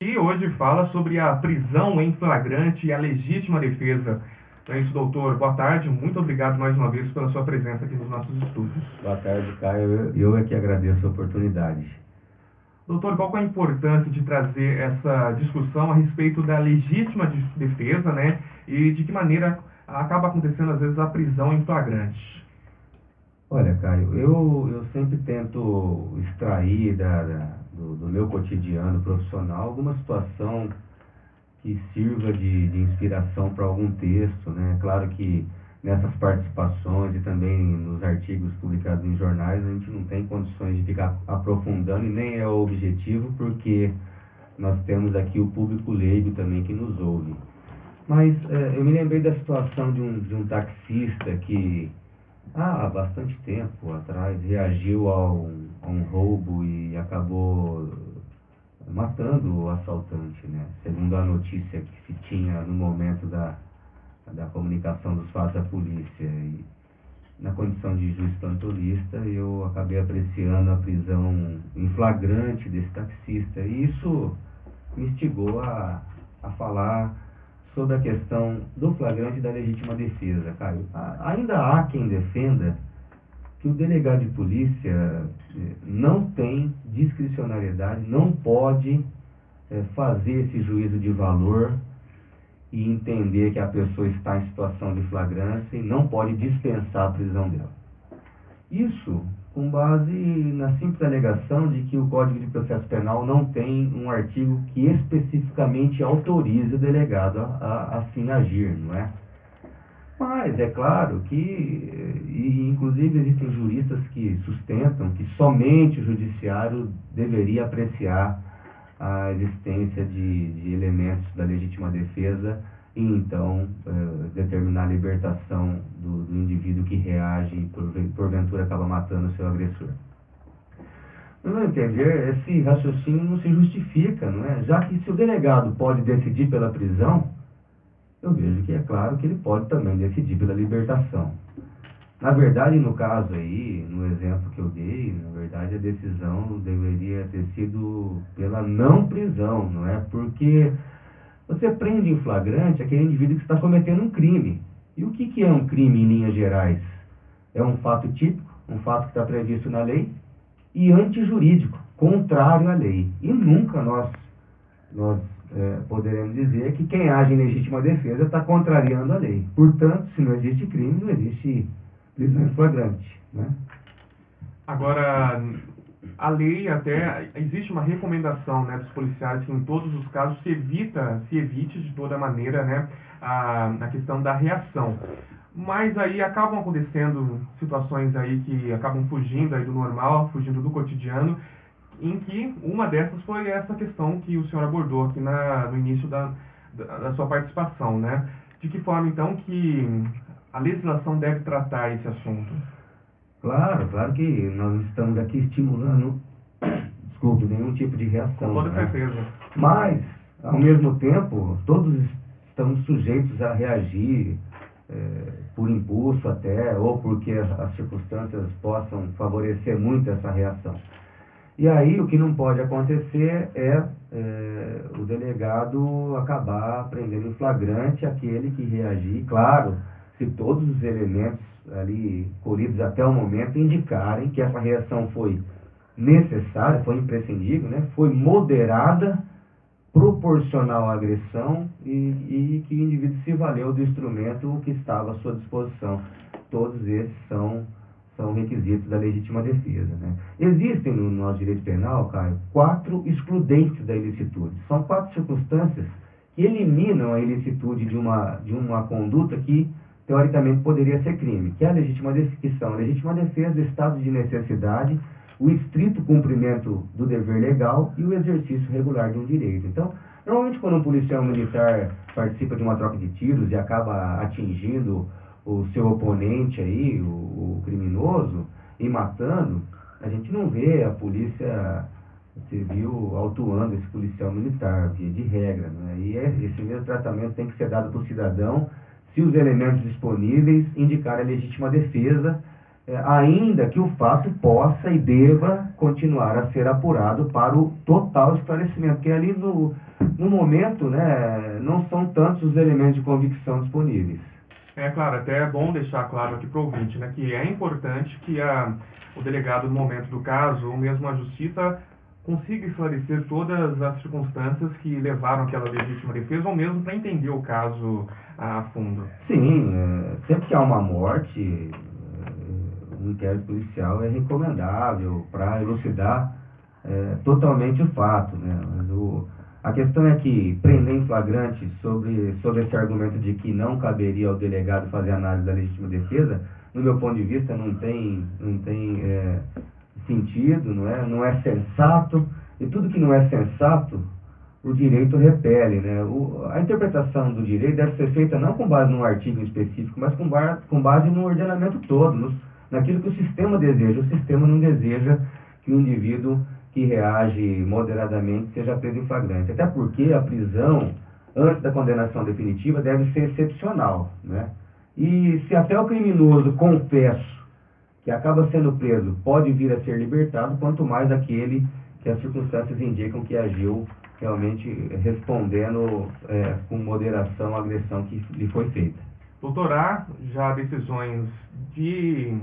E hoje fala sobre a prisão em flagrante e a legítima defesa. É isso, doutor. Boa tarde. Muito obrigado mais uma vez pela sua presença aqui nos nossos estúdios. Boa tarde, Caio. Eu é que agradeço a oportunidade. Doutor, qual que é a importância de trazer essa discussão a respeito da legítima defesa, né? E de que maneira acaba acontecendo, às vezes, a prisão em flagrante? Olha, Caio, eu sempre tento extrair do meu cotidiano profissional alguma situação que sirva de inspiração para algum texto, né? Claro que nessas participações e também nos artigos publicados em jornais a gente não tem condições de ficar aprofundando e nem é o objetivo, porque nós temos aqui o público leigo também que nos ouve. Mas eu me lembrei da situação de um taxista que há bastante tempo atrás reagiu a um roubo e acabou matando o assaltante, né? Segundo a notícia que se tinha no momento da comunicação dos fatos à polícia. E, na condição de juiz plantonista, eu acabei apreciando a prisão em flagrante desse taxista. E isso me instigou a falar sobre a questão do flagrante e da legítima defesa, Caio. Ainda há quem defenda que o delegado de polícia não tem discricionariedade, não pode fazer esse juízo de valor e entender que a pessoa está em situação de flagrância e não pode dispensar a prisão dela. Isso com base na simples alegação de que o Código de Processo Penal não tem um artigo que especificamente autorize o delegado a assim agir, não é? Mas é claro que, e inclusive existem juristas que sustentam que somente o judiciário deveria apreciar a existência de elementos da legítima defesa e então determinar a libertação do indivíduo que reage e porventura acaba matando o seu agressor. No meu entender, esse raciocínio não se justifica, não é? Já que se o delegado pode decidir pela prisão, eu vejo que é claro que ele pode também decidir pela libertação. Na verdade, no caso aí, no exemplo que eu dei, na verdade a decisão deveria ter sido pela não prisão, não é? Porque você prende em flagrante aquele indivíduo que está cometendo um crime. E o que é um crime em linhas gerais? É um fato típico, um fato que está previsto na lei e antijurídico, contrário à lei. E nunca nós poderemos dizer que quem age em legítima defesa está contrariando a lei. Portanto, se não existe crime, não existe prisão em flagrante, né? Agora, a lei até existe uma recomendação, né, dos policiais que em todos os casos se evite de toda maneira, né, a questão da reação. Mas aí acabam acontecendo situações aí que acabam fugindo aí do normal, fugindo do cotidiano, em que uma dessas foi essa questão que o senhor abordou aqui no início da sua participação, né? De que forma, então, que a legislação deve tratar esse assunto? Claro, claro que nós não estamos aqui estimulando, desculpe, nenhum tipo de reação, Com toda né? certeza. Mas, ao mesmo tempo, todos estamos sujeitos a reagir por impulso até, ou porque as circunstâncias possam favorecer muito essa reação. E aí o que não pode acontecer é o delegado acabar prendendo em flagrante aquele que reagir, claro, se todos os elementos ali colhidos até o momento indicarem que essa reação foi necessária, foi imprescindível, né? Foi moderada, proporcional à agressão e que o indivíduo se valeu do instrumento que estava à sua disposição. Todos esses são requisitos da legítima defesa, né? Existem no nosso direito penal, Caio, 4 excludentes da ilicitude. São 4 circunstâncias que eliminam a ilicitude de uma conduta que teoricamente poderia ser crime, que é a legítima defesa, que são a legítima defesa, o estado de necessidade, o estrito cumprimento do dever legal e o exercício regular de um direito. Então, normalmente quando um policial militar participa de uma troca de tiros e acaba atingindo o seu oponente aí, o criminoso, e matando, a gente não vê a polícia civil autuando esse policial militar, via de regra, né? E esse mesmo tratamento tem que ser dado para o cidadão se os elementos disponíveis indicarem a legítima defesa ainda que o fato possa e deva continuar a ser apurado para o total esclarecimento, porque ali no momento, né, não são tantos os elementos de convicção disponíveis. É claro, até é bom deixar claro aqui para o ouvinte, né, que é importante que o delegado, no momento do caso, ou mesmo a justiça, consiga esclarecer todas as circunstâncias que levaram àquela legítima defesa, ou mesmo para entender o caso a fundo. Sim, sempre que há uma morte, um inquérito policial é recomendável para elucidar totalmente o fato, né? Mas a questão é que prender em flagrante sobre esse argumento de que não caberia ao delegado fazer análise da legítima defesa, no meu ponto de vista não tem sentido, não é sensato, e tudo que não é sensato, o direito repele, né? A interpretação do direito deve ser feita não com base num artigo específico, mas com base no ordenamento todo, naquilo que o sistema deseja. O sistema não deseja que o indivíduo que reage moderadamente seja preso em flagrante. Até porque a prisão, antes da condenação definitiva, deve ser excepcional, né? E se até o criminoso, confesso, que acaba sendo preso, pode vir a ser libertado, quanto mais aquele que as circunstâncias indicam que agiu realmente respondendo com moderação à agressão que lhe foi feita. Doutor, há já decisões de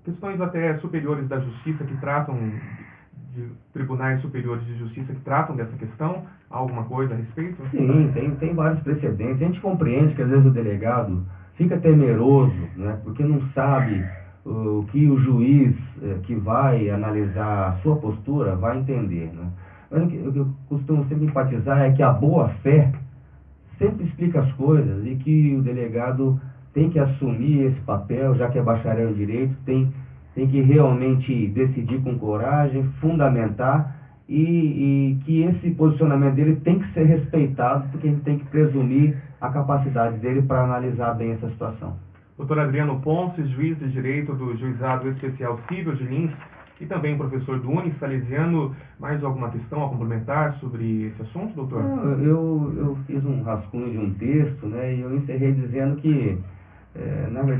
questões até superiores da justiça que tratam, de tribunais superiores de justiça que tratam dessa questão? Há alguma coisa a respeito? Sim, tem vários precedentes. A gente compreende que às vezes o delegado fica temeroso, né, porque não sabe o que o juiz que vai analisar a sua postura vai entender, né? Mas o que eu costumo sempre enfatizar é que a boa-fé sempre explica as coisas e que o delegado tem que assumir esse papel, já que é bacharel em direito, tem que realmente decidir com coragem, fundamentar e que esse posicionamento dele tem que ser respeitado, porque a gente tem que presumir a capacidade dele para analisar bem essa situação. Doutor Adriano Ponce, juiz de direito do Juizado Especial Cível de Lins e também professor do Unisalesiano, mais alguma questão a complementar sobre esse assunto, doutor? Eu fiz um rascunho de um texto, né, e eu encerrei dizendo que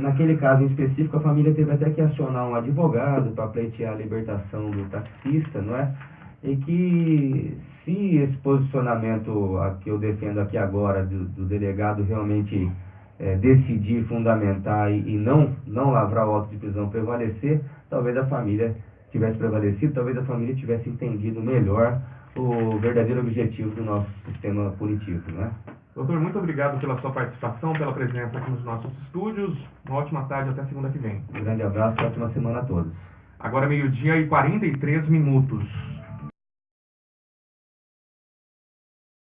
naquele caso em específico, a família teve até que acionar um advogado para pleitear a libertação do taxista, não é? E que se esse posicionamento que eu defendo aqui agora do delegado realmente decidir fundamentar e não lavrar o auto de prisão prevalecer, talvez a família tivesse prevalecido, talvez a família tivesse entendido melhor o verdadeiro objetivo do nosso sistema punitivo, né? Doutor, muito obrigado pela sua participação, pela presença aqui nos nossos estúdios. Uma ótima tarde, até segunda que vem. Um grande abraço e ótima semana a todos. Agora 12h43.